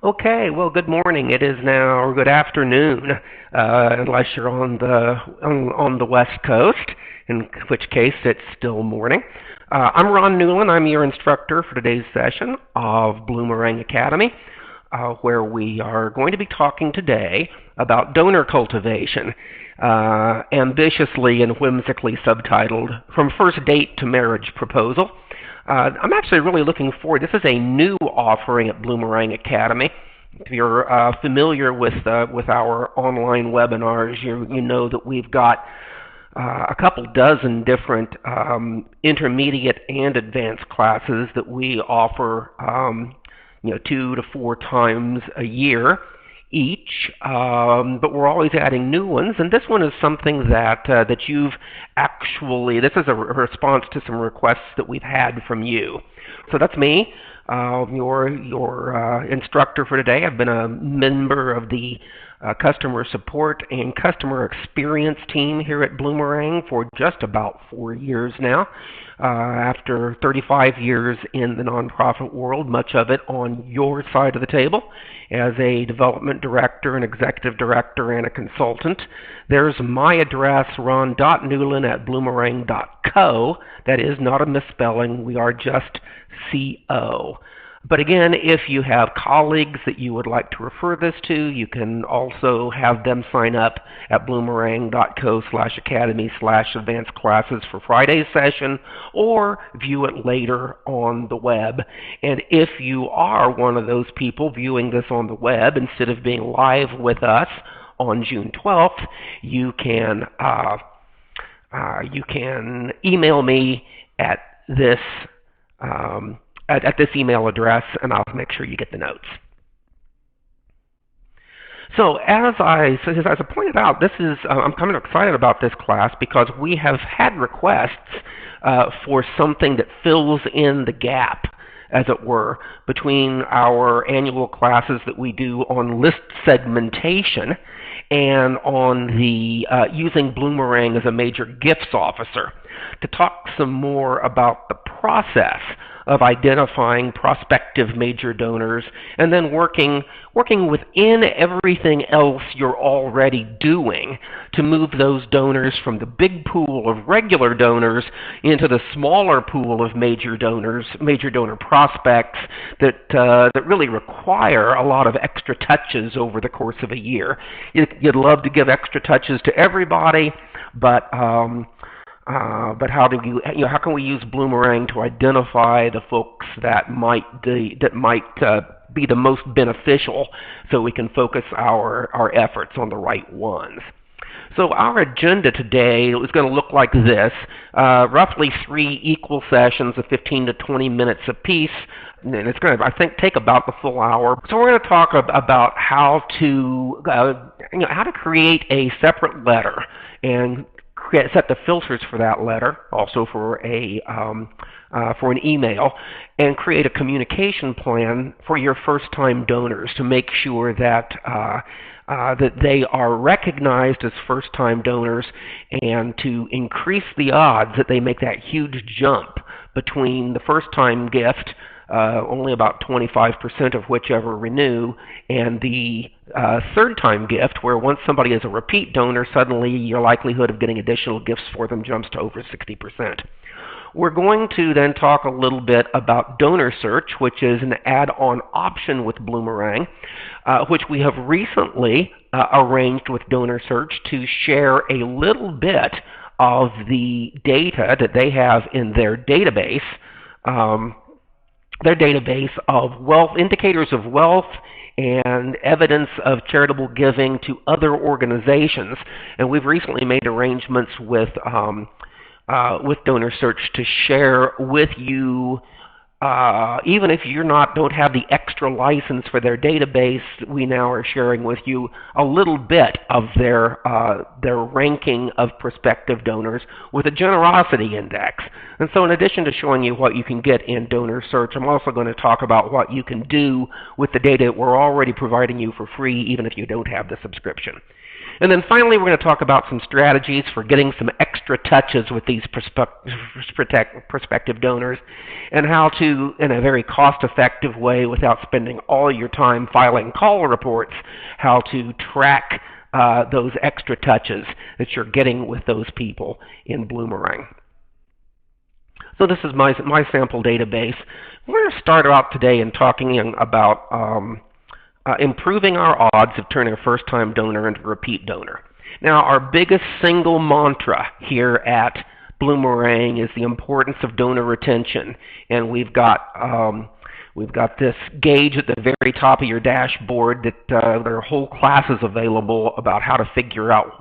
Okay, well, good morning. It is now, or good afternoon, unless you're on the West Coast, in which case it's still morning. I'm Ron Newland. I'm your instructor for today's session of Bloomerang Academy, where we are going to be talking today about donor cultivation, ambitiously and whimsically subtitled "From First Date to Marriage Proposal." I'm actually really looking forward. This is a new offering at Bloomerang Academy. If you're familiar with our online webinars, you know that we've got a couple dozen different intermediate and advanced classes that we offer, 2 to 4 times a year each, but we're always adding new ones, and this one is something that you've actually, this is a response to some requests that we've had from you. So that's me, your instructor for today. I've been a member of the customer support and customer experience team here at Bloomerang for just about 4 years now. After 35 years in the nonprofit world, much of it on your side of the table as a development director, an executive director, and a consultant. There's my address, ron.newland@bloomerang.co. That is not a misspelling. We are just CO. But again, if you have colleagues that you would like to refer this to, you can also have them sign up at bloomerang.co/academy/advanced classes for Friday's session, or view it later on the web. And if you are one of those people viewing this on the web instead of being live with us on June 12th, you can email me at this email address, and I'll make sure you get the notes. So as I pointed out, this is I'm kind of excited about this class because we have had requests for something that fills in the gap, as it were, between our annual classes that we do on list segmentation and on the using Bloomerang as a major gifts officer, to talk some more about the process of identifying prospective major donors and then working within everything else you're already doing to move those donors from the big pool of regular donors into the smaller pool of major donor prospects that really require a lot of extra touches over the course of a year. You'd love to give extra touches to everybody, but how can we use Bloomerang to identify the folks that might be the most beneficial, so we can focus our efforts on the right ones? So our agenda today is going to look like this: roughly 3 equal sessions of 15 to 20 minutes apiece. And it's going to, I think, take about the full hour. So we're going to talk about how to create a separate letter and set the filters for that letter, also for an email, and create a communication plan for your first-time donors to make sure that that they are recognized as first-time donors, and to increase the odds that they make that huge jump between the first-time gift, only about 25% of which ever renew, and the third-time gift, where once somebody is a repeat donor, suddenly your likelihood of getting additional gifts for them jumps to over 60%. We're going to then talk a little bit about donor search, which is an add-on option with Bloomerang, which we have recently arranged with donor search to share a little bit of the data that they have in their database. Their database of wealth, indicators of wealth, and evidence of charitable giving to other organizations. And we've recently made arrangements with donor search to share with you, even if you don't have the extra license for their database, we now are sharing with you a little bit of their ranking of prospective donors with a generosity index. And so in addition to showing you what you can get in donor search, I'm also going to talk about what you can do with the data that we're already providing you for free, even if you don't have the subscription. And then finally, we're going to talk about some strategies for getting some extra touches with these prospective donors, and how to to, in a very cost-effective way without spending all your time filing call reports, how to track those extra touches that you're getting with those people in Bloomerang. So this is my sample database. We're going to start out today in talking about improving our odds of turning a first-time donor into a repeat donor. Now, our biggest single mantra here at Bloomerang is the importance of donor retention, and we've got this gauge at the very top of your dashboard that there are whole classes available about how to figure out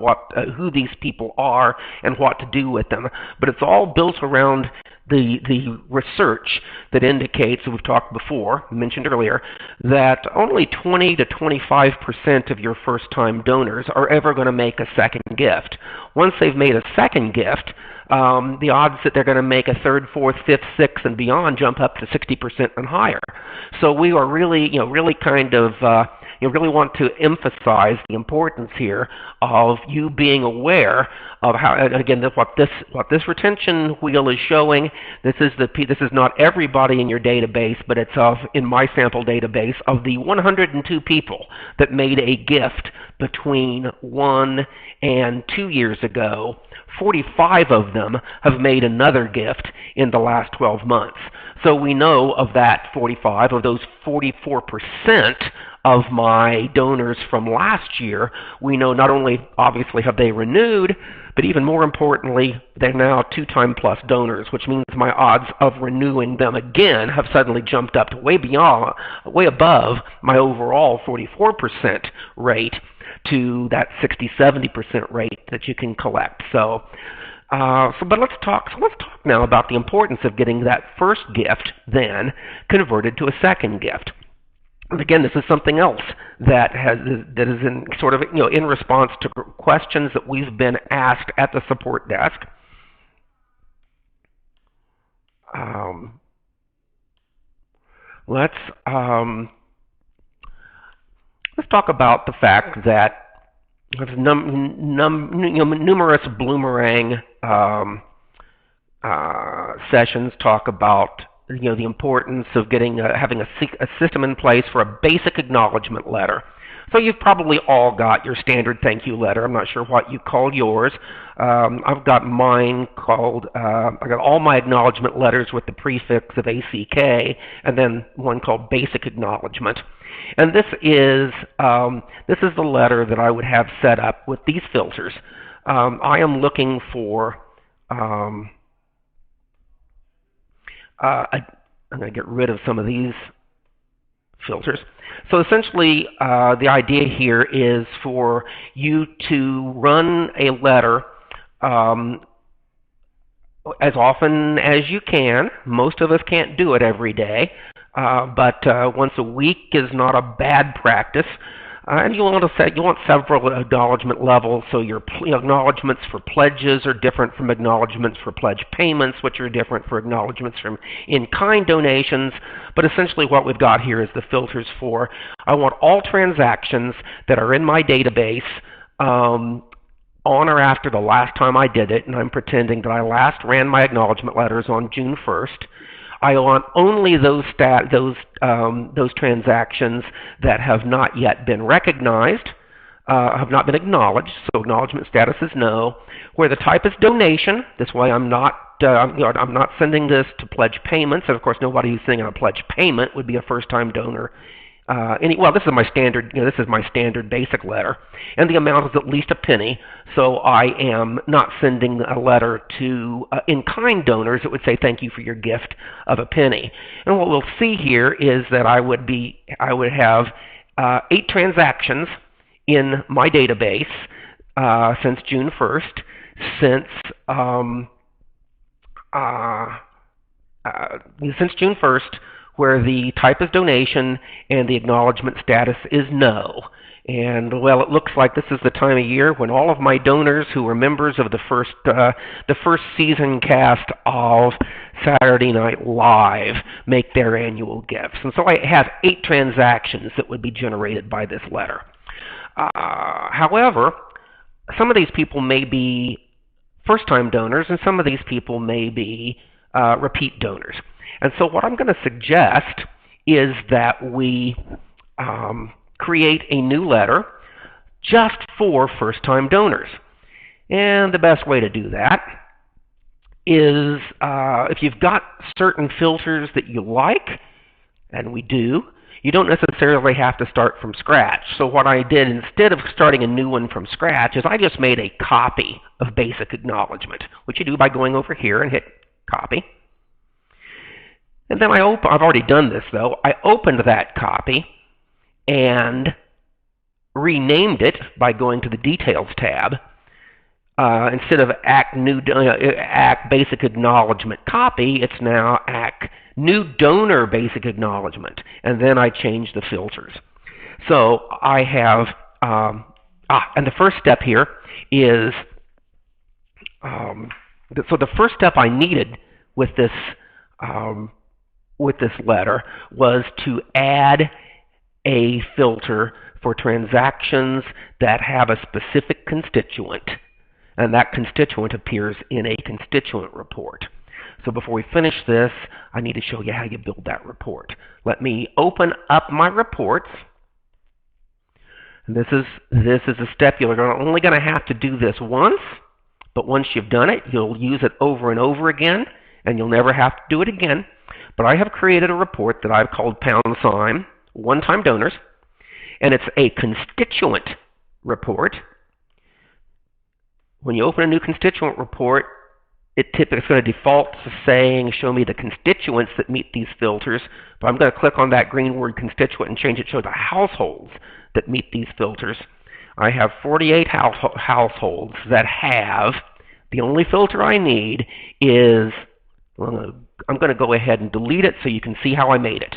who these people are and what to do with them. But it's all built around the research that indicates, we've talked before, mentioned earlier, that only 20 to 25% of your first-time donors are ever going to make a second gift. Once they've made a second gift, the odds that they're going to make a third, fourth, fifth, sixth, and beyond jump up to 60% and higher. So we are really really want to emphasize the importance here of you being aware of how. And again, what this retention wheel is showing. This is not everybody in your database, but it's in my sample database of the 102 people that made a gift between 1 and 2 years ago. 45 of them have made another gift in the last 12 months. So we know of that 45, of those 44% of my donors from last year, we know not only obviously have they renewed, but even more importantly, they're now 2-time plus donors, which means my odds of renewing them again have suddenly jumped up to way above my overall 44% rate to that 60-70% rate that you can collect. But let's talk now about the importance of getting that first gift then converted to a second gift. And again, this is something else that is in sort of in response to questions that we've been asked at the support desk. Let's talk about the fact that numerous Bloomerang sessions talk about the importance of having a system in place for a basic acknowledgement letter. So you've probably all got your standard thank you letter. I'm not sure what you call yours. I've got mine called, I got all my acknowledgement letters with the prefix of ACK, and then one called basic acknowledgement. And this is the letter that I would have set up with these filters. I am looking for I'm going to get rid of some of these filters. So essentially, the idea here is for you to run a letter as often as you can. Most of us can't do it every day, but once a week is not a bad practice. And you want several acknowledgement levels, so your acknowledgements for pledges are different from acknowledgements for pledge payments, which are different for acknowledgements from in-kind donations. But essentially what we've got here is the filters for, I want all transactions that are in my database on or after the last time I did it, and I'm pretending that I last ran my acknowledgement letters on June 1st. I want only those transactions that have not yet been recognized, have not been acknowledged. So acknowledgement status is no. Where the type is donation. This way, I'm not sending this to pledge payments, and of course, nobody who's sending a pledge payment would be a first-time donor. This is my standard. This is my standard basic letter, and the amount is at least a penny. So I am not sending a letter to in-kind donors that would say thank you for your gift of a penny. And what we'll see here is that I would have 8 transactions in my database since June 1st, since June 1st. Where the type is donation and the acknowledgement status is no. And well, it looks like this is the time of year when all of my donors who were members of the first season cast of Saturday Night Live make their annual gifts. And so I have 8 transactions that would be generated by this letter. However, some of these people may be first-time donors, and some of these people may be repeat donors. And so what I'm going to suggest is that we create a new letter just for first-time donors. And the best way to do that is if you've got certain filters that you like, and we do, you don't necessarily have to start from scratch. So what I did, instead of starting a new one from scratch, is I just made a copy of basic acknowledgement, which you do by going over here and hit copy. And then I've already done this though, I opened that copy and renamed it by going to the Details tab. Instead of ACK Basic Acknowledgement Copy, it's now ACK New Donor Basic Acknowledgement. And then I changed the filters. So I have, and the first step here is, so the first step I needed with this letter was to add a filter for transactions that have a specific constituent, and that constituent appears in a constituent report. So before we finish this, I need to show you how you build that report. Let me open up my reports. And this is a step you're only going to have to do this once, but once you've done it, you'll use it over and over again, and you'll never have to do it again. But I have created a report that I've called # one-time donors, and it's a constituent report. When you open a new constituent report, it's going to default to saying, show me the constituents that meet these filters, but I'm going to click on that green word constituent and change it to show the households that meet these filters. I have 48 households that have, the only filter I need is, I'm going to go ahead and delete it so you can see how I made it.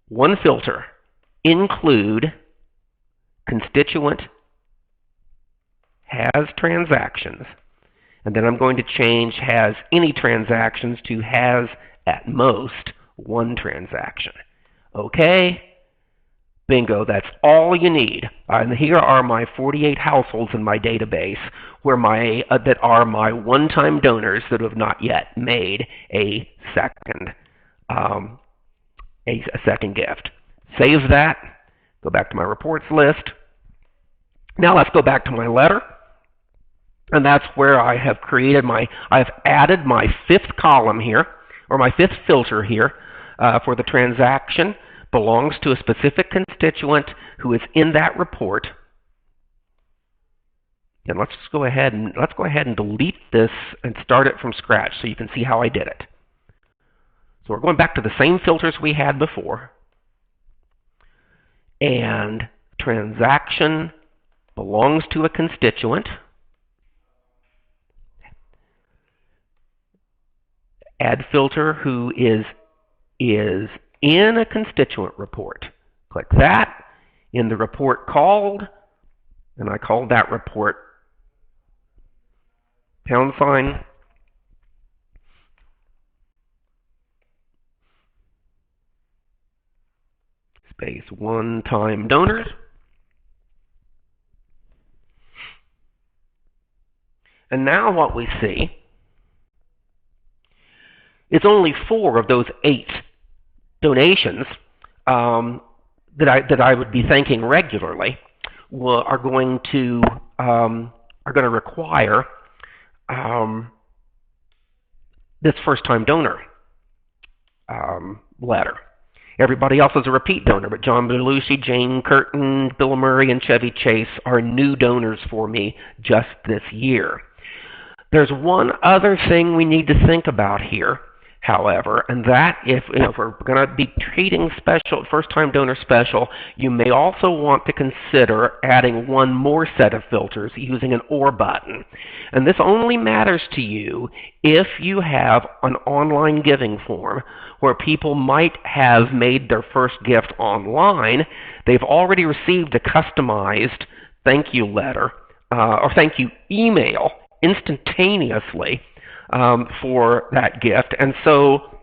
One filter, include constituent has transactions, and then I'm going to change has any transactions to has at most one transaction. Okay, bingo, that's all you need. And here are my 48 households in my database where that are my one-time donors that have not yet made a second gift. Save that, go back to my reports list. Now let's go back to my letter. And that's where I have I've added my fifth column here, or my fifth filter here, for the transaction belongs to a specific constituent who is in that report. And let's go ahead and delete this and start it from scratch so you can see how I did it. So we're going back to the same filters we had before. And transaction belongs to a constituent. Add filter who is in a constituent report. Click that. In the report called, and I called that report # space one-time donors. And now what we see is only 4 of those 8 donations that I would be thanking regularly are going to require this first-time donor letter. Everybody else is a repeat donor, but John Belushi, Jane Curtin, Bill Murray, and Chevy Chase are new donors for me just this year. There's one other thing we need to think about here, however, and that if we're going to be treating first-time donor special, you may also want to consider adding one more set of filters using an OR button. And this only matters to you if you have an online giving form where people might have made their first gift online. They've already received a customized thank you letter or thank you email instantaneously for that gift. And so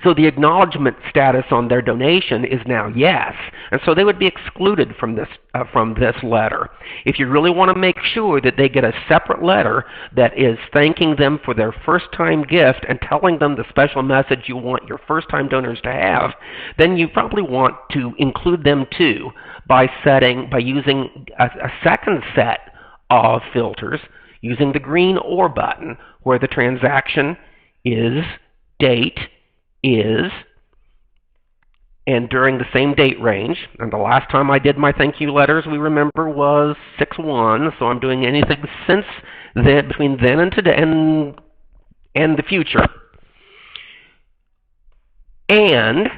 So the acknowledgement status on their donation is now yes, and so they would be excluded from this letter. If you really want to make sure that they get a separate letter that is thanking them for their first-time gift and telling them the special message you want your first-time donors to have, then you probably want to include them too by using a second set of filters using the green or button where the transaction is date is, and during the same date range. And the last time I did my thank you letters, we remember, was 6/1, so I'm doing anything since then, between then and today, and the future. And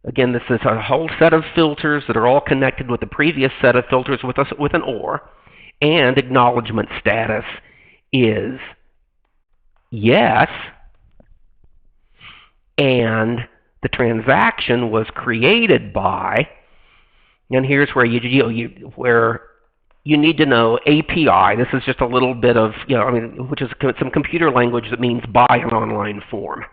again, this is a whole set of filters that are all connected with the previous set of filters with an OR. And acknowledgement status is yes, and the transaction was created by, and here's where where you need to know API. This is just a little bit of, which is some computer language that means by an online form.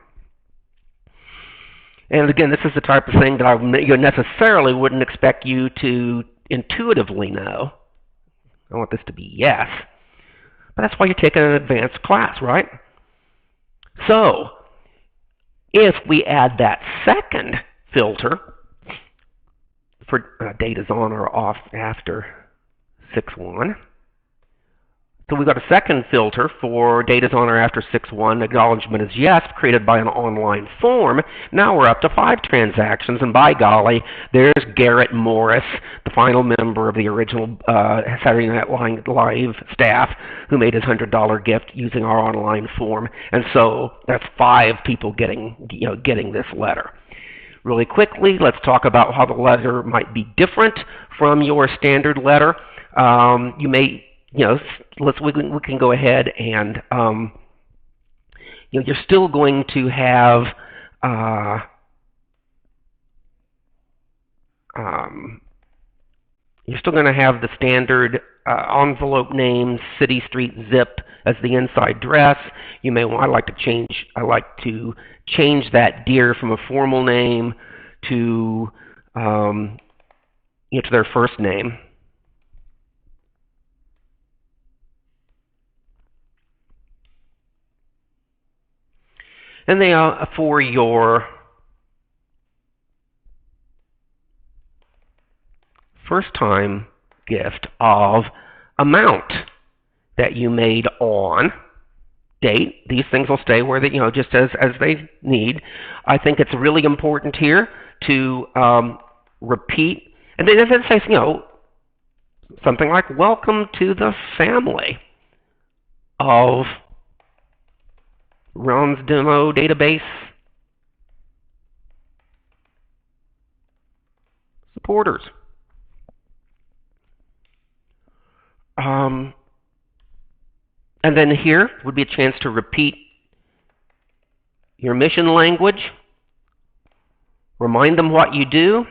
And again, this is the type of thing that I necessarily wouldn't expect you to intuitively know. I want this to be yes. But that's why you're taking an advanced class, right? So, if we add that second filter for date is on or off after 6/1, so we've got a second filter for date is on or after 6/1, acknowledgement is yes, created by an online form. Now we're up to 5 transactions, and by golly, there's Garrett Morris, the final member of the original Saturday Night Live staff, who made his $100 gift using our online form. And so that's 5 people getting this letter. Really quickly, let's talk about how the letter might be different from your standard letter. You may we can go ahead and you're still going to have the standard envelope name, city, street, zip as the inside address. You may want. I like to change that dear from a formal name to to their first name. And they are for your first-time gift of amount that you made on date. These things will stay where they, just as they need. I think it's really important here to repeat, and then it says, something like "Welcome to the family of Ron's demo database supporters." And then here would be a chance to repeat your mission language, remind them what you do,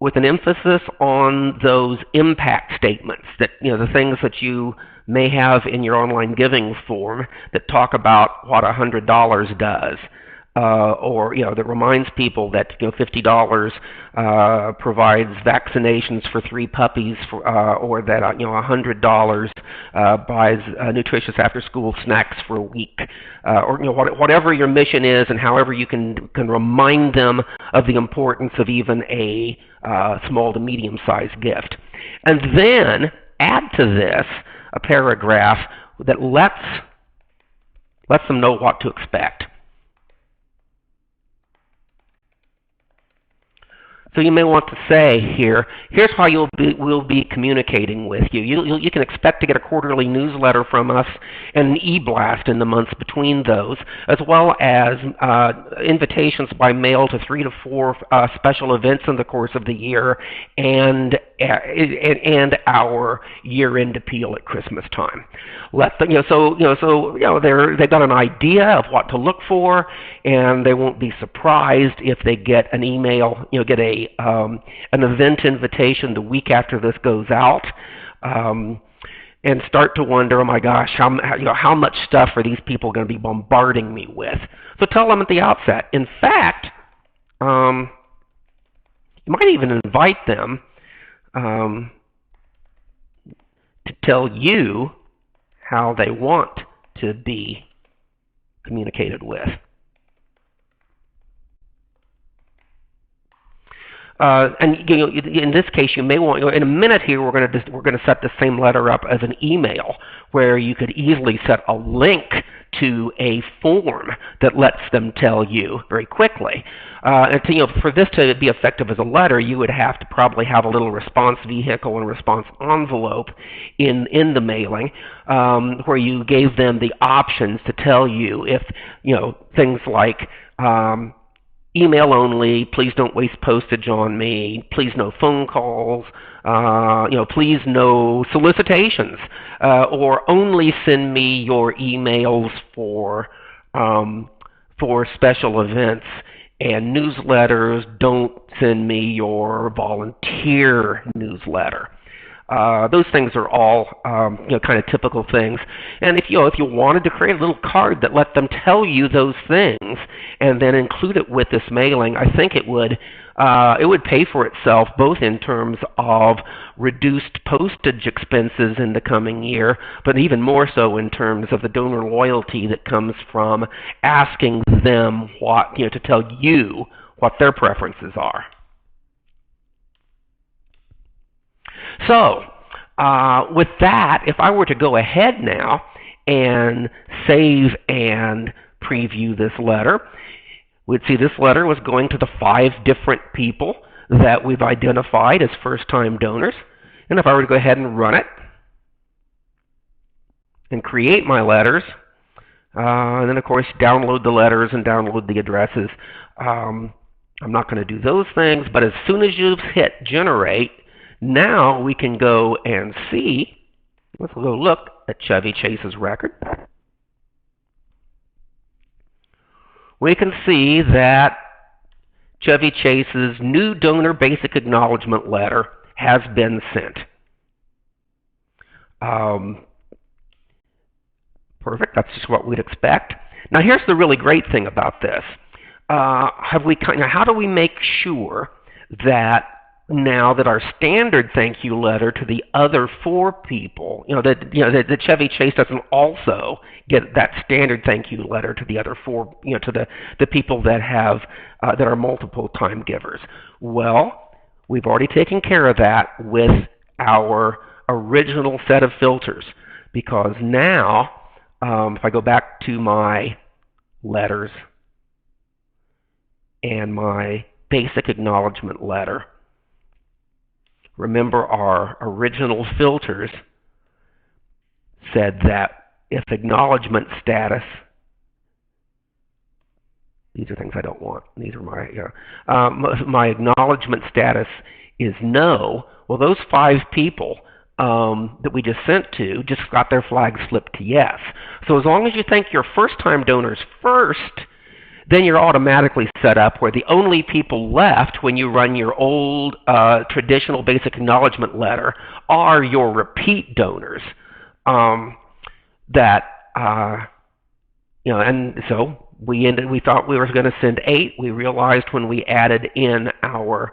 with an emphasis on those impact statements, that the things that you may have in your online giving form that talk about what $100 does, or that reminds people that $50 provides vaccinations for 3 puppies, or that $100 buys nutritious after-school snacks for a week, or whatever your mission is, and however you can remind them of the importance of even a small to medium-sized gift, and then add to this a paragraph that lets them know what to expect. So you may want to say here, here's how we'll be communicating with you. You can expect to get a quarterly newsletter from us and an e-blast in the months between those, as well as invitations by mail to 3 to 4 special events in the course of the year, and our year-end appeal at Christmas time. Let them, they've got an idea of what to look for, and they won't be surprised if they get an email, get an event invitation the week after this goes out, and start to wonder, oh my gosh, how much stuff are these people going to be bombarding me with? So tell them at the outset. In fact, you might even invite them to tell you how they want to be communicated with. And in this case, you may want. In a minute here, we're going to set the same letter up as an email, where you could easily set a link to a form that lets them tell you very quickly. And for this to be effective as a letter, you would have to probably have a little response vehicle and response envelope in the mailing, where you gave them the options to tell you if things like. Email only, please don't waste postage on me, please no phone calls, please no solicitations, or only send me your emails for special events and newsletters, don't send me your volunteer newsletter. Those things are all kind of typical things. And if you wanted to create a little card that let them tell you those things and then include it with this mailing, I think it would pay for itself, both in terms of reduced postage expenses in the coming year, but even more so in terms of the donor loyalty that comes from asking them to tell you what their preferences are. So, with that, if I were to go ahead now and save and preview this letter, we'd see this letter was going to the 5 different people that we've identified as first-time donors. And if I were to go ahead and run it and create my letters, and then, of course, download the letters and download the addresses, I'm not going to do those things, but as soon as you hit generate, now we can go and see, let's go look at Chevy Chase's record. We can see that Chevy Chase's new donor basic acknowledgement letter has been sent. Perfect, that's just what we'd expect. Now here's the really great thing about this. How do we make sure that now that our standard thank you letter to the other 4 people, that Chevy Chase doesn't also get that standard thank you letter to the other 4, to the people that have that are multiple time givers? Well, we've already taken care of that with our original set of filters, because now if I go back to my letters and my basic acknowledgement letter, remember, our original filters said that if acknowledgement status, these are things I don't want. These are my acknowledgement status is no. Well, those 5 people that we just sent to just got their flags flipped to yes. So as long as you thank your first-time donors first, then you're automatically set up where the only people left when you run your old traditional basic acknowledgement letter are your repeat donors. And so we thought we were going to send 8. We realized when we added in our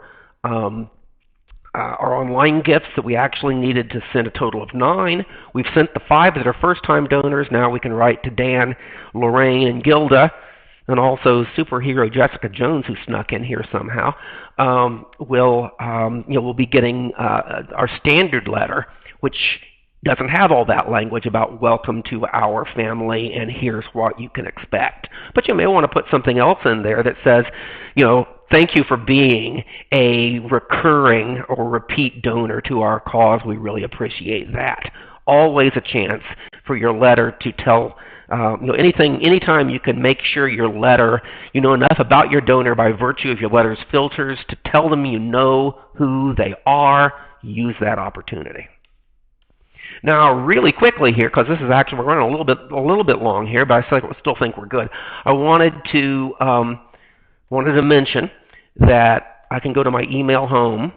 online gifts that we actually needed to send a total of 9. We've sent the 5 that are first-time donors. Now we can write to Dan, Lorraine, and Gilda, and also superhero Jessica Jones, who snuck in here somehow. We'll be getting our standard letter, which doesn't have all that language about welcome to our family and here's what you can expect. But you may want to put something else in there that says, thank you for being a recurring or repeat donor to our cause. We really appreciate that. Always a chance for your letter to tell anytime you can make sure your letter, you know enough about your donor by virtue of your letter's filters to tell them you know who they are, use that opportunity. Now, really quickly here, because this is actually, we're running a little bit long here, but I still think we're good. I wanted to mention that I can go to my email home.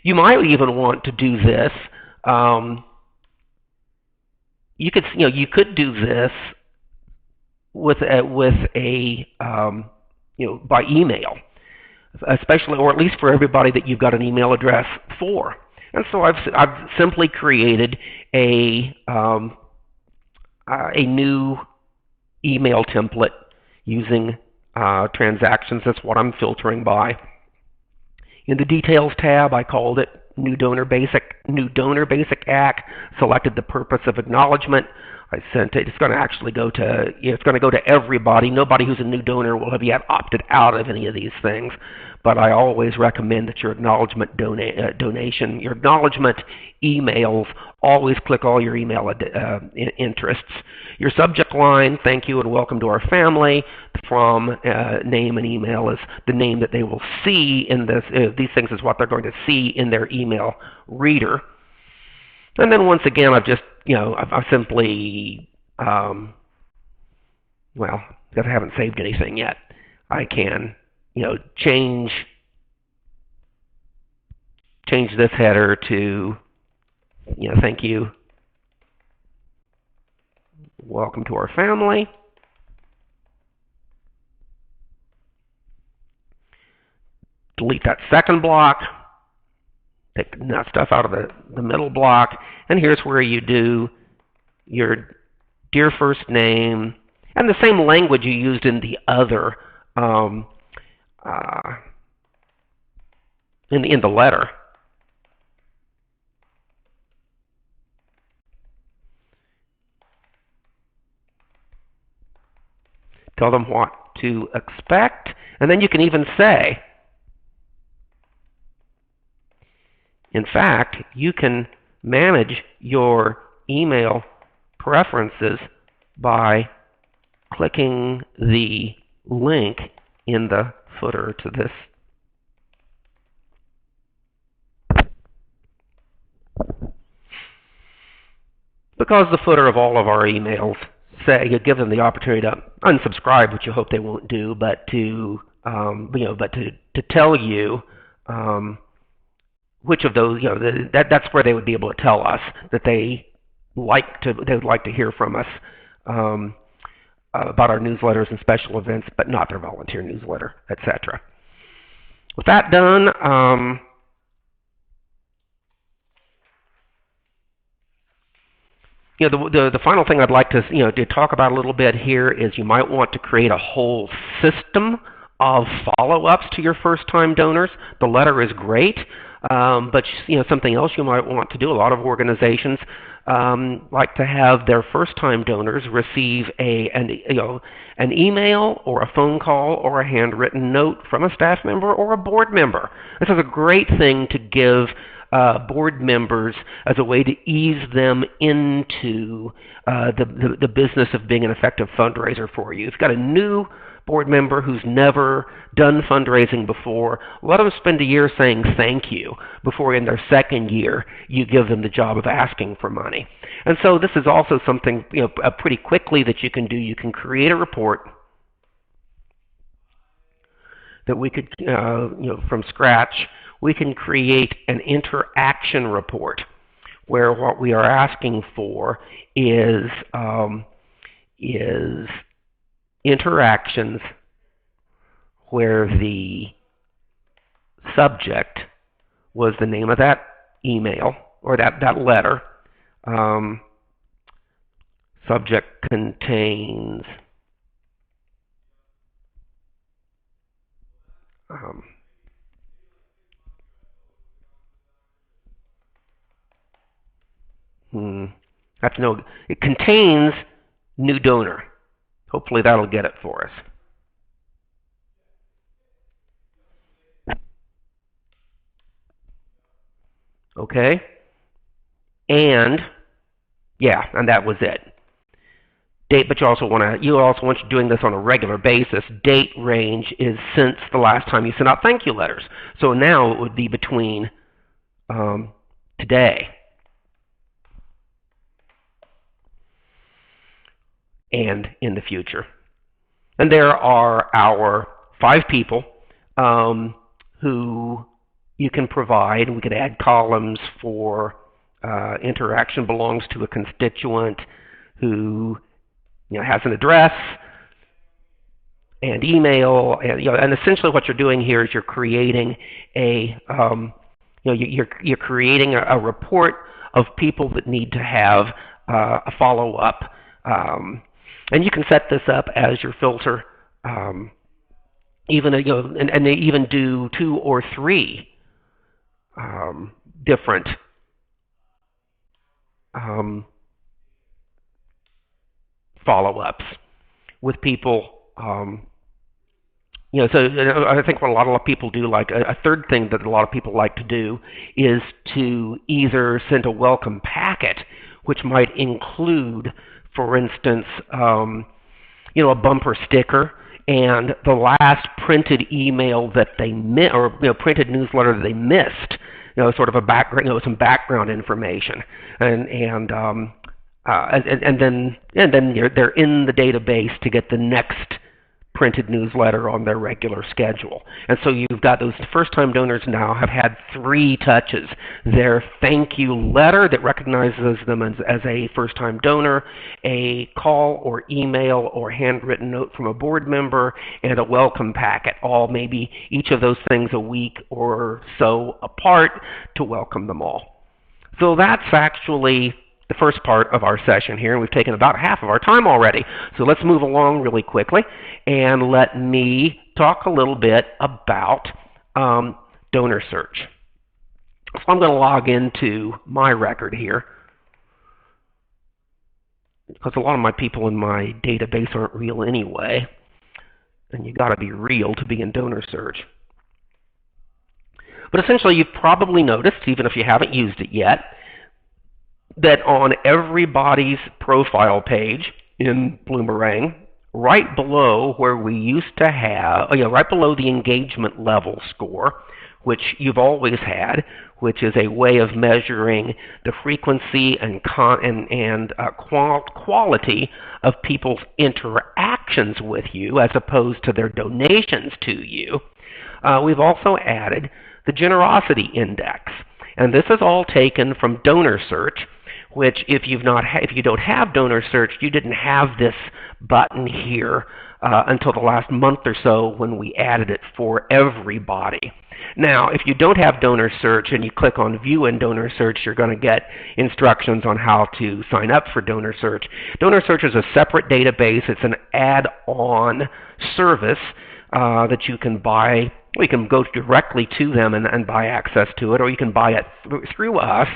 You might even want to do this you could do this with a by email, especially, or at least for everybody that you've got an email address for. And so I've simply created a new email template using transactions. That's what I'm filtering by. In the Details tab, I called it New Donor Basic Act. Selected the purpose of acknowledgement. I sent it. It's going to actually go to everybody. Nobody who's a new donor will have yet opted out of any of these things. But I always recommend that your acknowledgement donation, your acknowledgement emails, always click all your email interests. Your subject line, thank you and welcome to our family, from name and email is the name that they will see in this. These things is what they're going to see in their email reader. And then once again, I've just, I've simply, well, because I haven't saved anything yet, I can, change this header to, thank you, welcome to our family. Delete that second block. Take that stuff out of the middle block. And here's where you do your dear first name and the same language you used in the other, in the letter. Tell them what to expect. And then you can even say, in fact, you can manage your email preferences by clicking the link in the footer to this. Because the footer of all of our emails say, you give them the opportunity to unsubscribe, which you hope they won't do, but to to tell you which of those, that's where they would be able to tell us that they would like to hear from us about our newsletters and special events, but not their volunteer newsletter, etc. With that done, the final thing I'd like to talk about a little bit here is you might want to create a whole system of follow-ups to your first-time donors. The letter is great, but something else you might want to do. A lot of organizations like to have their first-time donors receive an email or a phone call or a handwritten note from a staff member or a board member. This is a great thing to give board members as a way to ease them into the business of being an effective fundraiser for you. If you've got a new board member who's never done fundraising before, let them spend a year saying thank you before in their second year you give them the job of asking for money. And so this is also something pretty quickly that you can do. You can create a report that we could, from scratch. We can create an interaction report where what we are asking for is interactions where the subject was the name of that email or that letter. Subject contains have to know it contains new donor. Hopefully that'll get it for us. Okay, and yeah, and that was it. Date, but you also want to doing this on a regular basis. Date range is since the last time you sent out thank you letters. So now it would be between today and in the future. And there are our 5 people who you can provide. We could add columns for interaction belongs to a constituent, who has an address and email, and essentially what you're doing here is you're creating you're creating a report of people that need to have a follow-up, and you can set this up as your filter, even and they even do 2 or 3 different follow-ups with people. So I think what a lot of people do, like a third thing that a lot of people like to do, is to either send a welcome packet, which might include, for instance, a bumper sticker and the last printed email that they missed, or printed newsletter that they missed. Sort of a background, some background information, and then they're in the database to get the next printed newsletter on their regular schedule. And so you've got those first-time donors now have had 3 touches: their thank you letter that recognizes them as a first-time donor, a call or email or handwritten note from a board member, and a welcome packet, all maybe each of those things a week or so apart to welcome them all. So that's actually the first part of our session here, and we've taken about half of our time already. So let's move along really quickly, and let me talk a little bit about donor search. So I'm going to log into my record here, because a lot of my people in my database aren't real anyway, and you've got to be real to be in donor search. But essentially, you've probably noticed, even if you haven't used it yet, that on everybody's profile page in Bloomerang, right below where we used to have, right below the engagement level score, which you've always had, which is a way of measuring the frequency and quality of people's interactions with you as opposed to their donations to you. We've also added the generosity index, and this is all taken from donor search, which if you don't have donor search, you didn't have this button here until the last month or so when we added it for everybody. Now, if you don't have donor search and you click on view in donor search, you're going to get instructions on how to sign up for donor search. Donor search is a separate database. It's an add-on service that you can buy. Well, you can go directly to them and buy access to it, or you can buy it through us.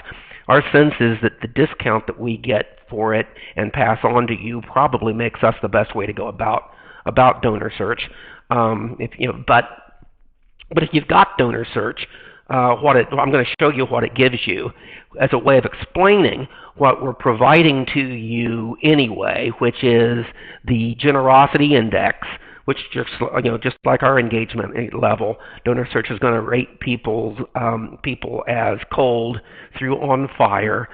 Our sense is that the discount that we get for it and pass on to you probably makes us the best way to go about donor search. But if you've got donor search, I'm going to show you what it gives you as a way of explaining what we're providing to you anyway, which is the generosity index, which just like our engagement level, donor search is going to rate people as cold through on fire,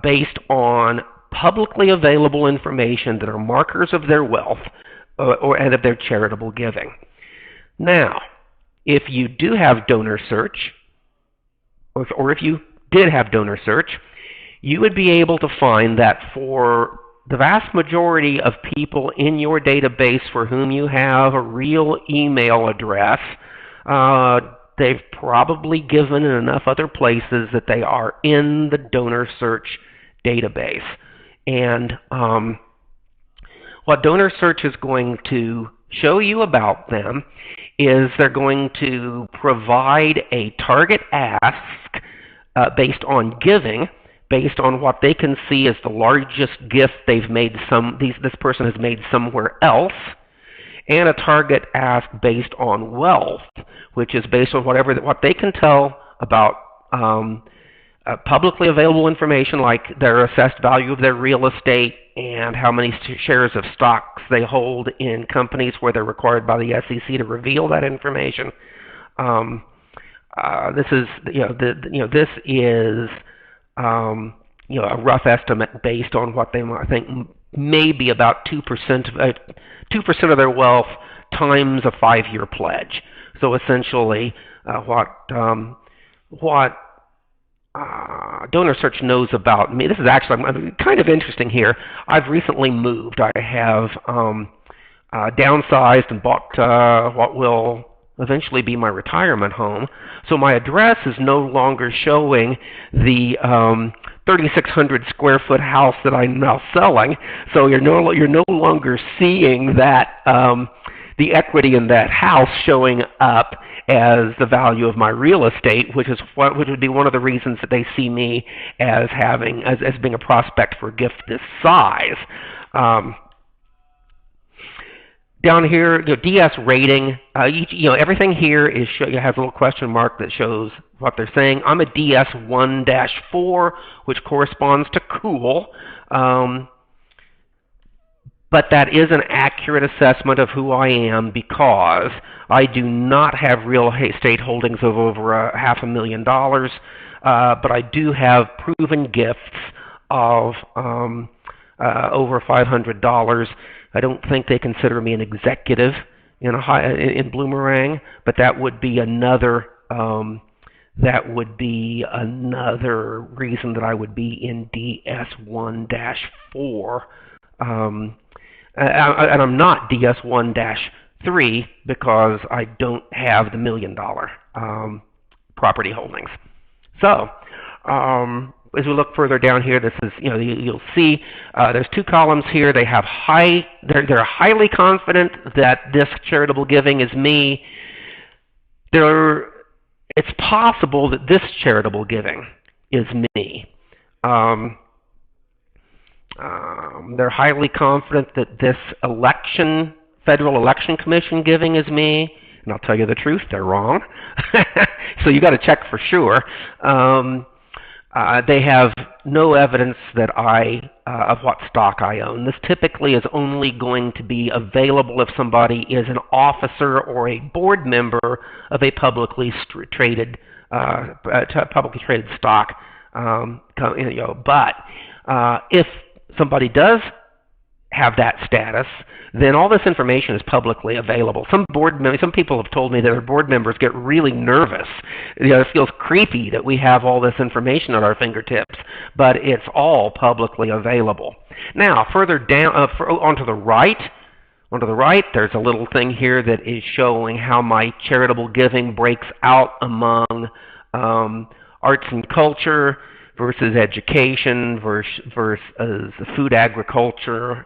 based on publicly available information that are markers of their wealth and of their charitable giving. Now, if you do have donor search, or if you did have donor search, you would be able to find that for the vast majority of people in your database for whom you have a real email address, they've probably given in enough other places that they are in the donor search database. And what donor search is going to show you about them is they're going to provide a target ask based on giving, based on what they can see as the largest gift they've made this person has made somewhere else, and a target ask based on wealth, which is based on what they can tell about publicly available information, like their assessed value of their real estate and how many shares of stocks they hold in companies where they're required by the SEC to reveal that information. This is a rough estimate based on what they might think may be about 2% of their wealth times a 5-year pledge. So essentially, Donor Search knows about me. This is actually kind of interesting here. I've recently moved. I have downsized and bought what will eventually be my retirement home. So my address is no longer showing the 3,600 square foot house that I'm now selling. So you're no longer seeing that the equity in that house showing up as the value of my real estate, which would be one of the reasons that they see me as being a prospect for a gift this size. Down here, the DS rating, everything here has a little question mark that shows what they're saying. I'm a DS 1-4, which corresponds to cool. But that is an accurate assessment of who I am because I do not have real estate holdings of over $500,000, but I do have proven gifts of over $500. I don't think they consider me an executive in Bloomerang, but that would be another reason that I would be in DS 1-4. And I'm not DS 1-3 because I don't have the $1 million property holdings. So, as we look further down here, this is you'll see there's two columns here. They're highly confident that this charitable giving is me. It's possible that this charitable giving is me. They're highly confident that this Federal Election Commission giving is me, and I'll tell you the truth, they're wrong. So you got to check for sure. They have no evidence that of what stock I own. This typically is only going to be available if somebody is an officer or a board member of a publicly traded stock. But if somebody does have that status, then all this information is publicly available. Some people have told me that their board members get really nervous. It feels creepy that we have all this information at our fingertips, but it's all publicly available. Now, further down, onto the right, there's a little thing here that is showing how my charitable giving breaks out among arts and culture versus education versus food, agriculture,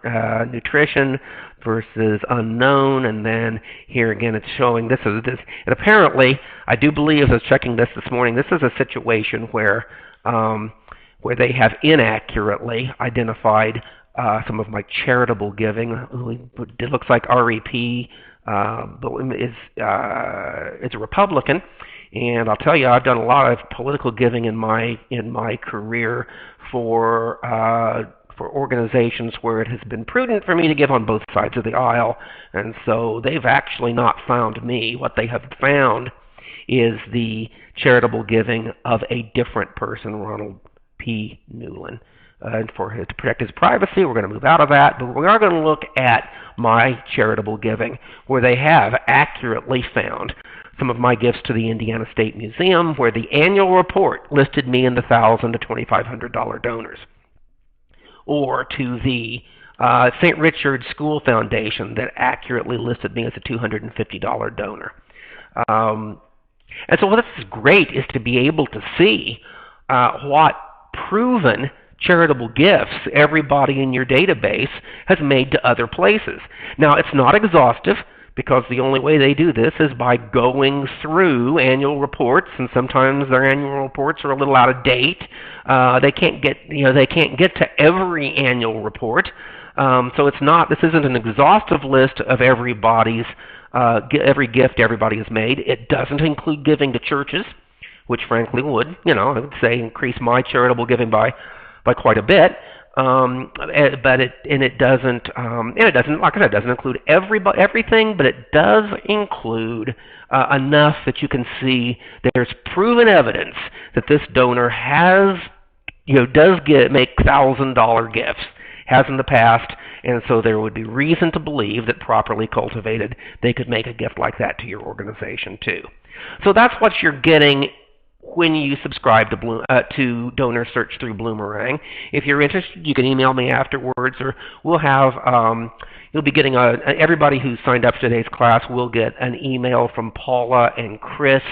nutrition versus unknown, and then here again it's showing this. And apparently, I do believe, as I was checking this morning, this is a situation where they have inaccurately identified some of my charitable giving. It looks like REP is a Republican. And I'll tell you, I've done a lot of political giving in my career for organizations where it has been prudent for me to give on both sides of the aisle, and so they've actually not found me. What they have found is the charitable giving of a different person, Ronald P. Newland. And to protect his privacy, we're going to move out of that, but we are going to look at my charitable giving, where they have accurately found some of my gifts to the Indiana State Museum, where the annual report listed me in the $1,000 to $2,500 donors, or to the St. Richard's School Foundation that accurately listed me as a $250 donor. And so what this is great is to be able to see what proven charitable gifts everybody in your database has made to other places. Now, it's not exhaustive, because the only way they do this is by going through annual reports, and sometimes their annual reports are a little out of date. They can't get to every annual report, so this isn't an exhaustive list of every gift everybody has made. It doesn't include giving to churches, which frankly would, I would say, increase my charitable giving by quite a bit. But it doesn't, like I said, it doesn't include everything, but it does include enough that you can see there's proven evidence that this donor does make $1,000 gifts, has in the past, and so there would be reason to believe that properly cultivated, they could make a gift like that to your organization too. So that's what you're getting when you subscribe to Donor Search through Bloomerang. If you're interested, you can email me afterwards, or we'll have you'll be getting everybody who signed up to today's class will get an email from Paula and Chris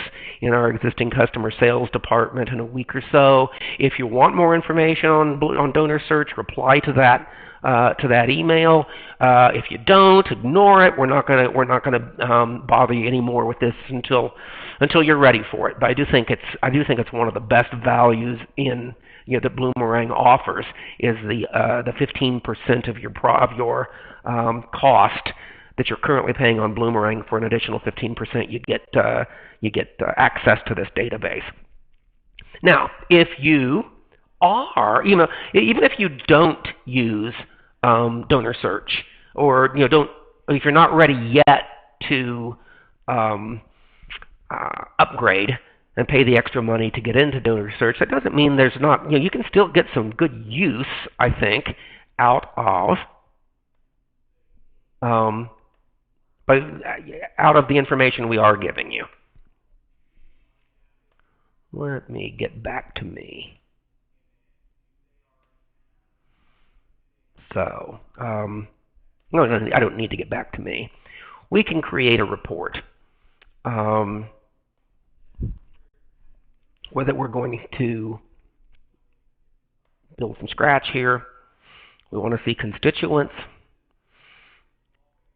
in our existing customer sales department in a week or so. If you want more information on Donor Search, reply to that email. If you don't, ignore it. We're not gonna bother you anymore with this until you're ready for it. But I do think it's one of the best values in that Bloomerang offers is the 15% of your cost that you're currently paying on Bloomerang. For an additional 15%, you get access to this database. Now, if you are, even if you don't use Donor Search, or if you're not ready yet to upgrade and pay the extra money to get into Donor Search, that doesn't mean there's not, you can still get some good use, I think, out of the information we are giving you. Let me get back to me. So, no, I don't need to get back to me. We can create a report. Whether we're going to build from scratch here. We want to see constituents.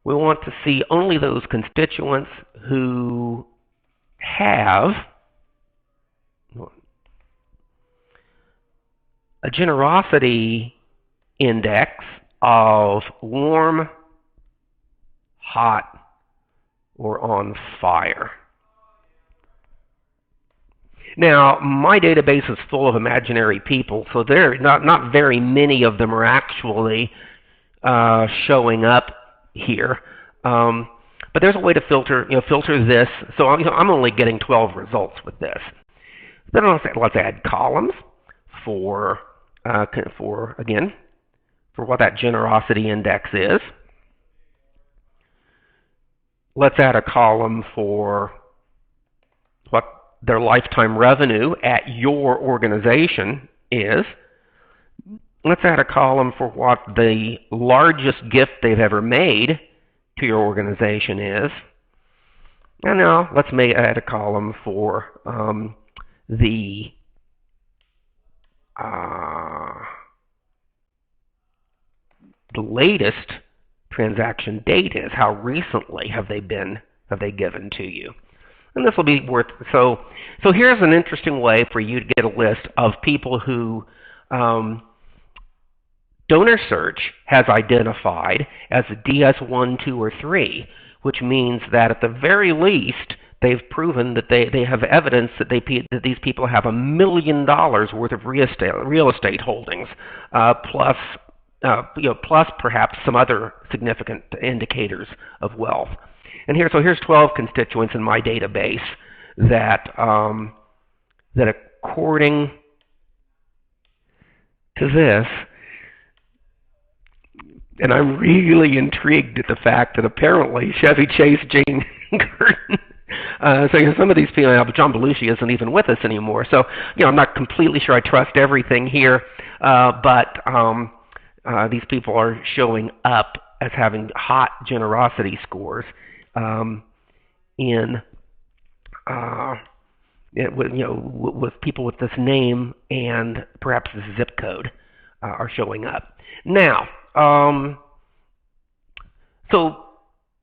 We want to see only those constituents who have a generosity index of warm, hot, or on fire. Now, my database is full of imaginary people, so there not very many of them are actually showing up here. But there's a way to filter this. So I'm only getting 12 results with this. Then let's add columns for what that generosity index is. Let's add a column for what their lifetime revenue at your organization is. Let's add a column for what the largest gift they've ever made to your organization is. And now let's add a column for the latest transaction date is. How recently have they given to you? And this will be worth, so here's an interesting way for you to get a list of people who Donor Search has identified as a DS1, 2, or 3, which means that at the very least, they've proven that they have evidence that these people have $1 million worth of real estate holdings, plus perhaps some other significant indicators of wealth. And here's 12 constituents in my database that according to this, and I'm really intrigued at the fact that apparently Chevy Chase, Jane Curtin, so some of these people, John Belushi isn't even with us anymore. So I'm not completely sure I trust everything here, but these people are showing up as having hot generosity scores with people with this name and perhaps this zip code are showing up. Now, so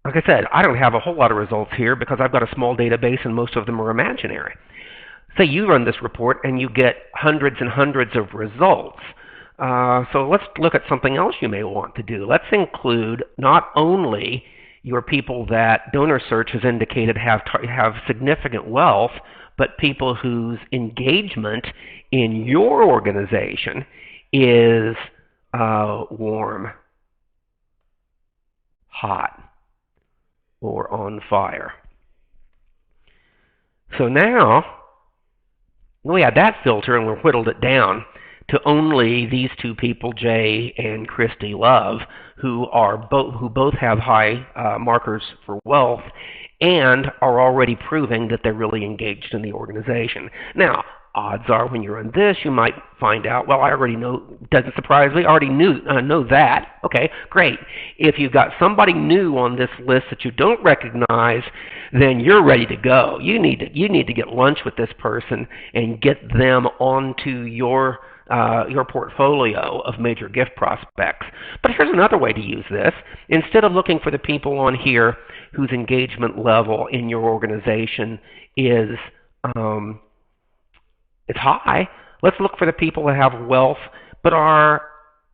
like I said, I don't have a whole lot of results here because I've got a small database and most of them are imaginary. Say you run this report and you get hundreds and hundreds of results. So let's look at something else you may want to do. Let's include not only your people that Donor Search has indicated have significant wealth, but people whose engagement in your organization is warm, hot, or on fire. So now we add that filter and we've whittled it down to only these two people, Jay and Christy Love, who both have high markers for wealth and are already proving that they're really engaged in the organization. Now, odds are when you're on this, you might find out, well, I already know, doesn't surprise me, I already know that. Okay, great. If you've got somebody new on this list that you don't recognize, then you're ready to go. You need to get lunch with this person and get them onto your portfolio of major gift prospects. But here's another way to use this. Instead of looking for the people on here whose engagement level in your organization is high, let's look for the people that have wealth but are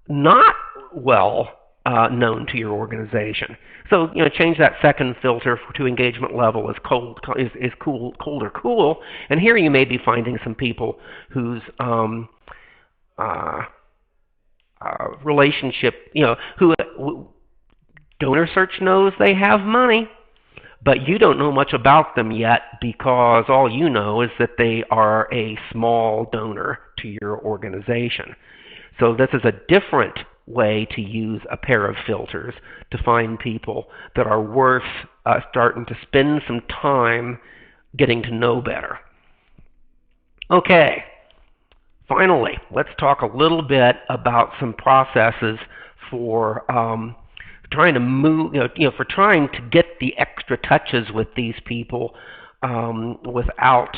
not well known to your organization. So change that second filter to engagement level is cold or cool, and here you may be finding some people whose relationship, who donor search knows they have money, but you don't know much about them yet because all you know is that they are a small donor to your organization. So this is a different way to use a pair of filters to find people that are worth starting to spend some time getting to know better. Okay, finally, let's talk a little bit about some processes for trying to move, for trying to get the extra touches with these people without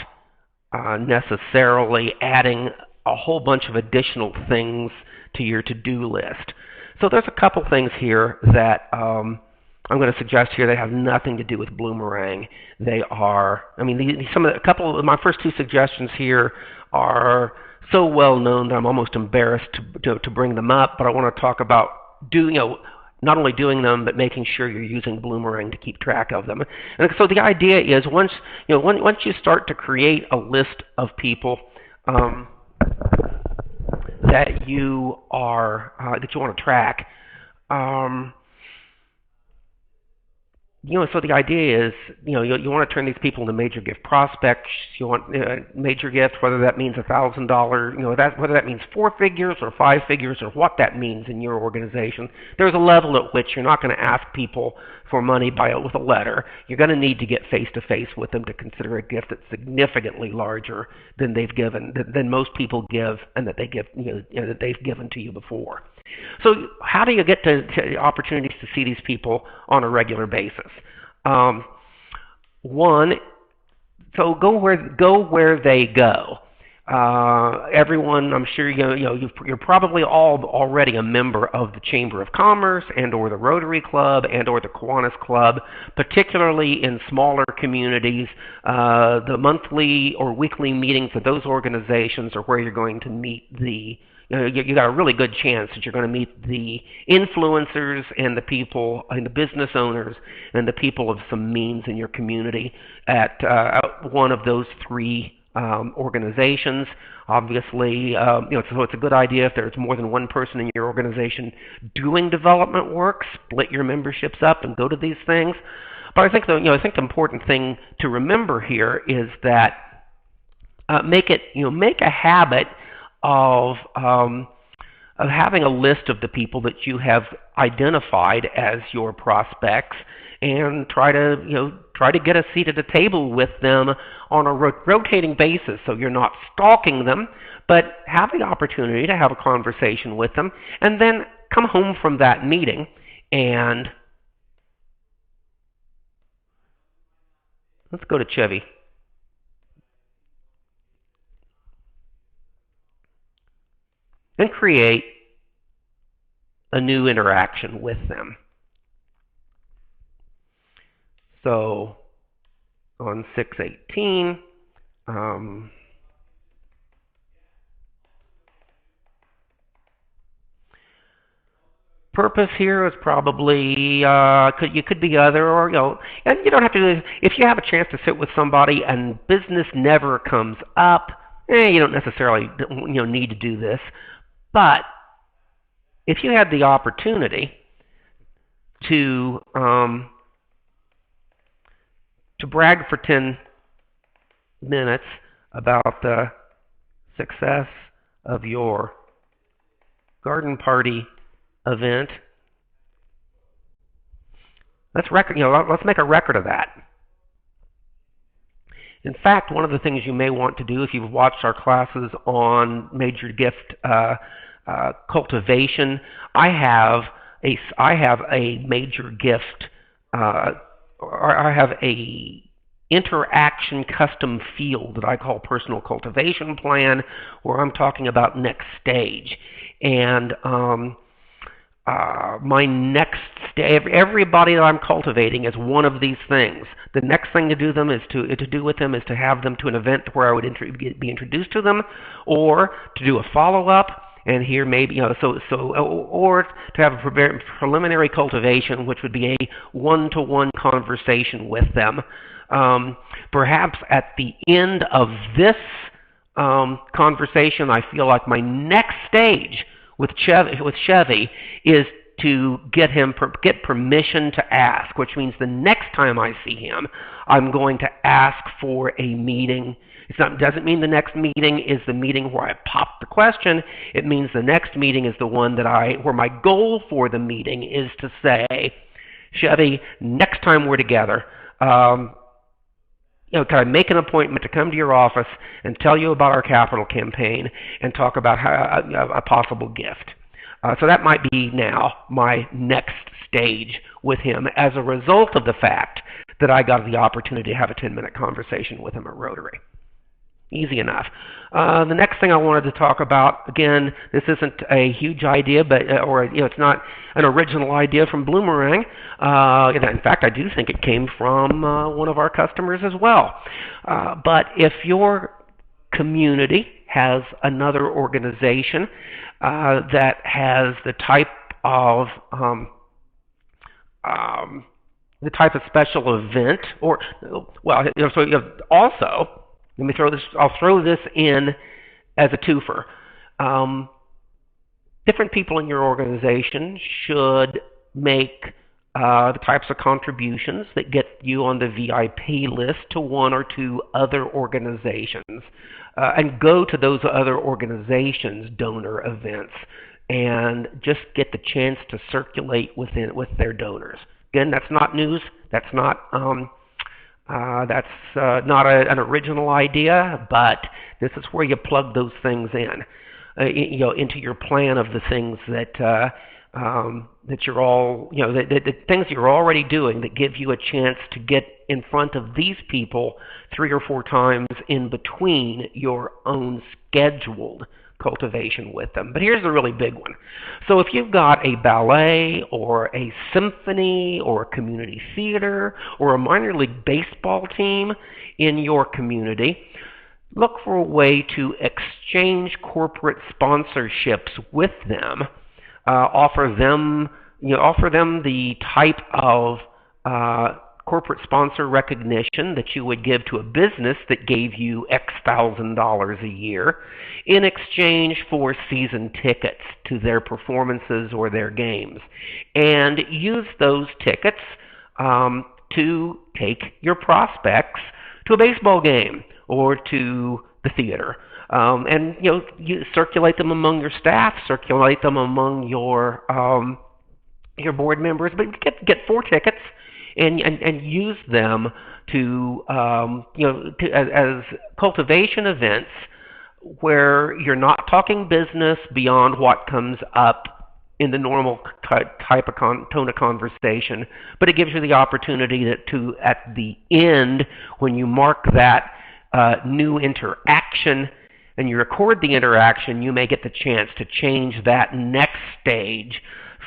necessarily adding a whole bunch of additional things to your to-do list. So there's a couple things here that I'm going to suggest here that have nothing to do with Bloomerang. They are, a couple of my first two suggestions here are so well known that I'm almost embarrassed to bring them up, but I want to talk about not only doing them, but making sure you're using Bloomerang to keep track of them. And so the idea is once you start to create a list of people that you want to track, so the idea is, you want to turn these people into major gift prospects. You want major gifts, whether that means $1,000, whether that means 4 figures or 5 figures or what that means in your organization. There's a level at which you're not going to ask people for money with a letter. You're going to need to get face-to-face with them to consider a gift that's significantly larger than than most people give and that that they've given to you before. So how do you get to opportunities to see these people on a regular basis? One, so go where they go. Everyone, I'm sure you're probably all already a member of the Chamber of Commerce and/or the Rotary Club and/or the Kiwanis Club, particularly in smaller communities. The monthly or weekly meetings of those organizations are where you're going to meet you got a really good chance that you're going to meet the influencers and the people and the business owners and the people of some means in your community at one of those 3 organizations. Obviously, so it's a good idea if there's more than one person in your organization doing development work, split your memberships up and go to these things. But I think the important thing to remember here is that make a habit of having a list of the people that you have identified as your prospects, and try to get a seat at the table with them on a rotating basis. So you're not stalking them, but have the opportunity to have a conversation with them, and then come home from that meeting and let's go to Chevy. And create a new interaction with them. So on 6/18, purpose here is probably you could be other, or and you don't have to. If you have a chance to sit with somebody and business never comes up, you don't necessarily need to do this. But if you had the opportunity to brag for 10 minutes about the success of your garden party event. Let's make a record of that. In fact, one of the things you may want to do if you've watched our classes on major gift cultivation, I have a major gift, or I have a interaction custom field that I call personal cultivation plan, where I'm talking about next stage. And my next everybody that I'm cultivating is one of these things. The next thing to do with them is to have them to an event where I would be introduced to them, or to do a follow-up, and here maybe or to have a preliminary cultivation, which would be a one-to-one conversation with them. Perhaps at the end of this conversation, I feel like my next stage with Chevy is to get permission to ask, which means the next time I see him, I'm going to ask for a meeting. Doesn't mean the next meeting is the meeting where I pop the question. It means the next meeting is the one where my goal for the meeting is to say, Chevy, next time we're together, can I make an appointment to come to your office and tell you about our capital campaign and talk about a possible gift? So that might be now my next stage with him as a result of the fact that I got the opportunity to have a 10-minute conversation with him at Rotary. Easy enough. The next thing I wanted to talk about, again, this isn't a huge idea, but it's not an original idea from Bloomerang. In fact, I do think it came from one of our customers as well. But if your community has another organization that has the type of special event, also. I'll throw this in as a twofer. Different people in your organization should make the types of contributions that get you on the VIP list to one or two other organizations, and go to those other organizations' donor events and just get the chance to circulate with their donors. Again, that's not news. That's not an original idea, but this is where you plug those things in, into your plan of the things that you're all, the things you're already doing that give you a chance to get in front of these people 3 or 4 times in between your own scheduled cultivation with them. But here's the really big one. So if you've got a ballet or a symphony or a community theater or a minor league baseball team in your community, look for a way to exchange corporate sponsorships with them. Offer them the type of corporate sponsor recognition that you would give to a business that gave you X $1,000s a year in exchange for season tickets to their performances or their games. And use those tickets to take your prospects to a baseball game or to the theater. And you circulate them among your staff, circulate them among your board members, but get 4 tickets and use them as cultivation events where you're not talking business beyond what comes up in the normal type of tone of conversation, but it gives you the opportunity to at the end, when you mark that new interaction and you record the interaction, you may get the chance to change that next stage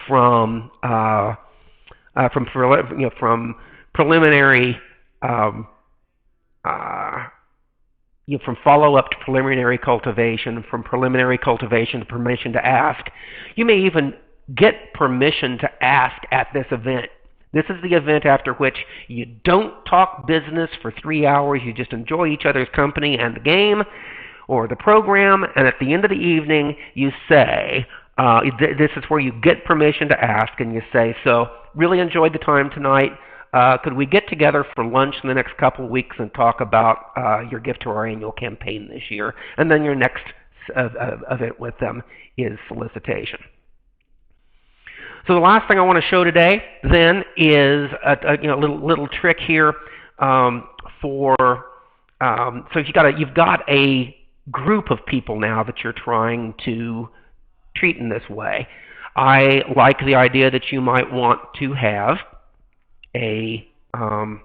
from preliminary from follow-up to preliminary cultivation, from preliminary cultivation to permission to ask. You may even get permission to ask at this event. This is the event after which you don't talk business for 3 hours. You just enjoy each other's company and the game or the program, and at the end of the evening, you say, this is where you get permission to ask, and you say, so, really enjoyed the time tonight. Could we get together for lunch in the next couple of weeks and talk about your gift to our annual campaign this year? And then your next of it with them is solicitation. So the last thing I want to show today then is a little trick here for so you've got a group of people now that you're trying to treat in this way. I like the idea that you might want to have a I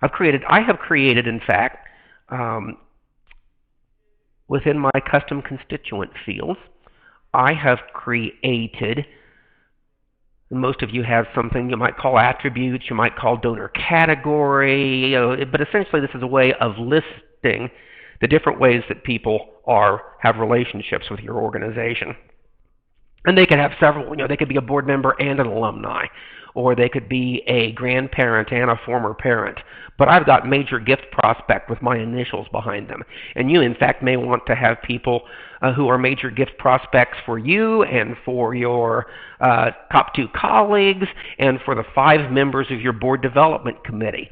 have created in fact within my custom constituent fields, I have created, most of you have something you might call attributes, you might call donor category, but essentially this is a way of listing the different ways that people have relationships with your organization. And they could have several, they could be a board member and an alumni, or they could be a grandparent and a former parent. But I've got major gift prospect with my initials behind them. And you, in fact, may want to have people who are major gift prospects for you and for your top 2 colleagues and for the 5 members of your board development committee.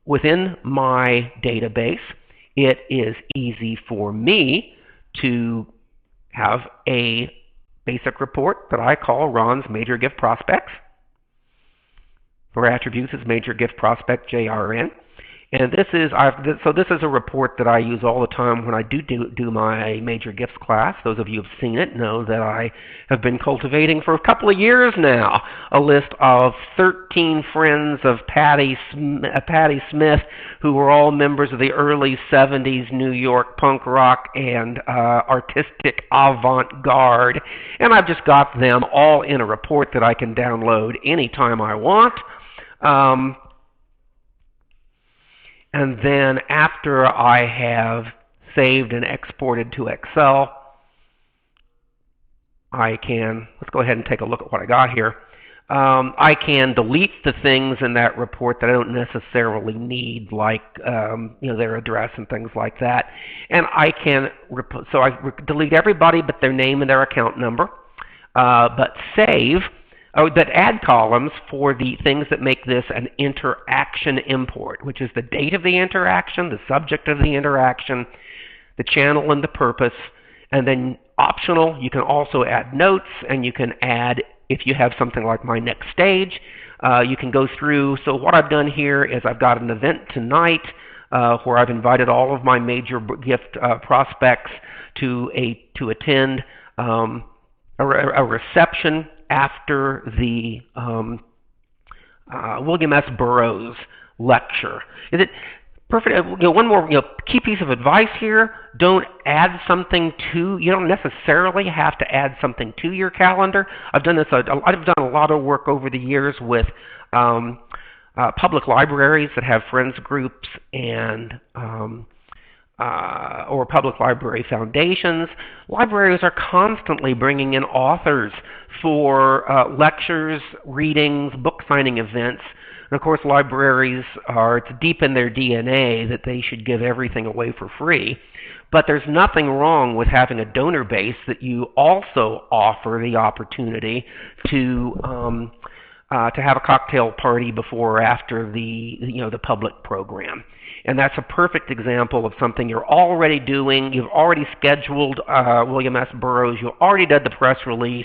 Within my database, it is easy for me to have a basic report that I call Ron's Major Gift Prospects. For attributes, it's Major Gift Prospect JRN. And this is a report that I use all the time when I do my major gifts class. Those of you who have seen it know that I have been cultivating for a couple of years now a list of 13 friends of Patti Smith, who were all members of the early 70s New York punk rock and artistic avant-garde. And I've just got them all in a report that I can download anytime I want. And then after I have saved and exported to Excel, I can, let's go ahead and take a look at what I got here. I can delete the things in that report that I don't necessarily need, like their address and things like that. And I can, delete everybody but their name and their account number, but add columns for the things that make this an interaction import, which is the date of the interaction, the subject of the interaction, the channel and the purpose, and then optional, you can also add notes, and you can add, if you have something like my next stage, you can go through. So what I've done here is I've got an event tonight where I've invited all of my major gift prospects to attend a reception after the William S. Burroughs lecture. Is it perfect? One more key piece of advice here: don't add something to. You don't necessarily have to add something to your calendar. I've done this. I've done a lot of work over the years with public libraries that have friends groups and or public library foundations. Libraries are constantly bringing in authors for lectures, readings, book signing events. And of course, libraries it's deep in their DNA that they should give everything away for free. But there's nothing wrong with having a donor base that you also offer the opportunity to have a cocktail party before or after the public program. And that's a perfect example of something you're already doing. You've already scheduled William S. Burroughs. You already did the press release.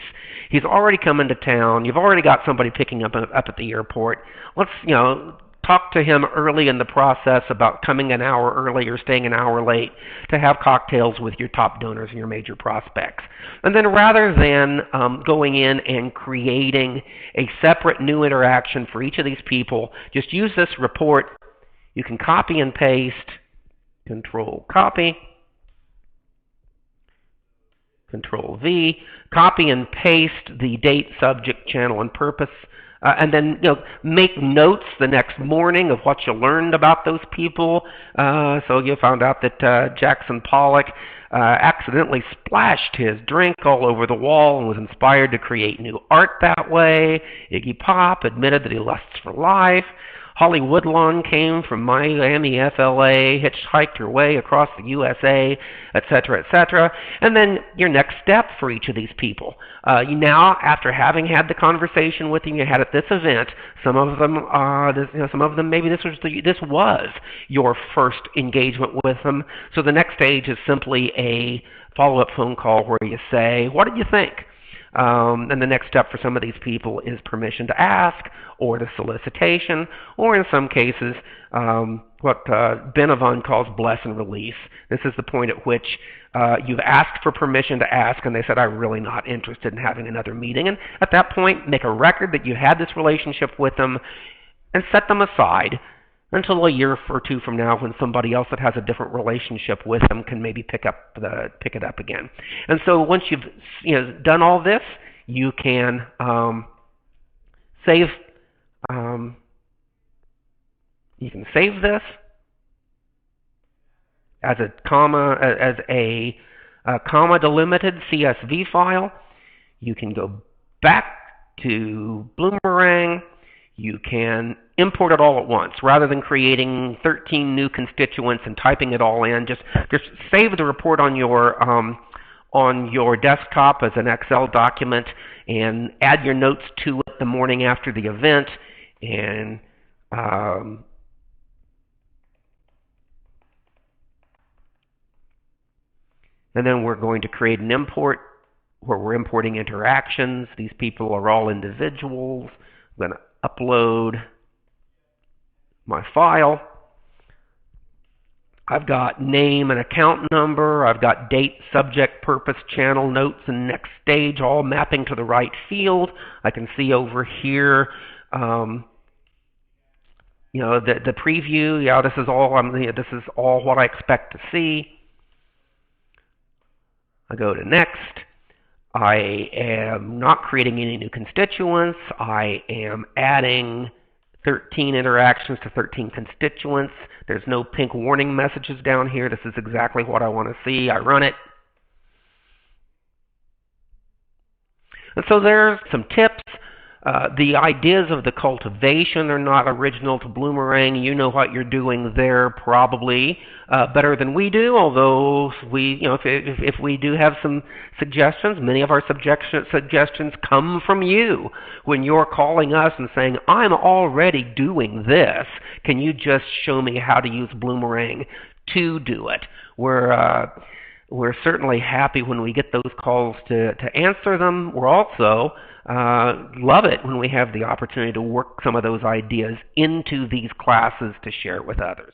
He's already come into town. You've already got somebody picking up at the airport. Let's, talk to him early in the process about coming an hour early or staying an hour late to have cocktails with your top donors and your major prospects. And then rather than going in and creating a separate new interaction for each of these people, just use this report. You can copy and paste, Control copy, Control V, copy and paste the date, subject, channel, and purpose, and then make notes the next morning of what you learned about those people. So you found out that Jackson Pollock accidentally splashed his drink all over the wall and was inspired to create new art that way. Iggy Pop admitted that he lusts for life. Holly Woodlawn came from Miami, FLA, hitchhiked her way across the USA, etc., etc. And then your next step for each of these people. You now, after having had the conversation with them you had at this event, some of them maybe this was your first engagement with them. So the next stage is simply a follow-up phone call where you say, "What did you think?" And the next step for some of these people is permission to ask, or the solicitation, or in some cases, what Ben Avon calls bless and release. This is the point at which you've asked for permission to ask, and they said, "I'm really not interested in having another meeting." And at that point, make a record that you had this relationship with them, and set them aside until a year or two from now, when somebody else that has a different relationship with them can maybe pick it up again. And so once you've done all this, you can save this as a comma delimited CSV file. You can go back to Bloomerang. You can import it all at once rather than creating 13 new constituents and typing it all in. Just save the report on your desktop as an Excel document and add your notes to it the morning after the event. And then we're going to create an import where we're importing interactions. These people are all individuals. I'm going to upload my file. I've got name and account number. I've got date, subject, purpose, channel, notes, and next stage all mapping to the right field. I can see over here, the preview. Yeah, this is all what I expect to see. I go to next. I am not creating any new constituents. I am adding 13 interactions to 13 constituents. There's no pink warning messages down here. This is exactly what I want to see. I run it. And so there's some tips. The ideas of the cultivation are not original to Bloomerang. You know what you're doing there probably better than we do, although if we do have some suggestions, many of our suggestions come from you when you're calling us and saying, "I'm already doing this. Can you just show me how to use Bloomerang to do it?" We're certainly happy when we get those calls to answer them. We're also love it when we have the opportunity to work some of those ideas into these classes to share with others.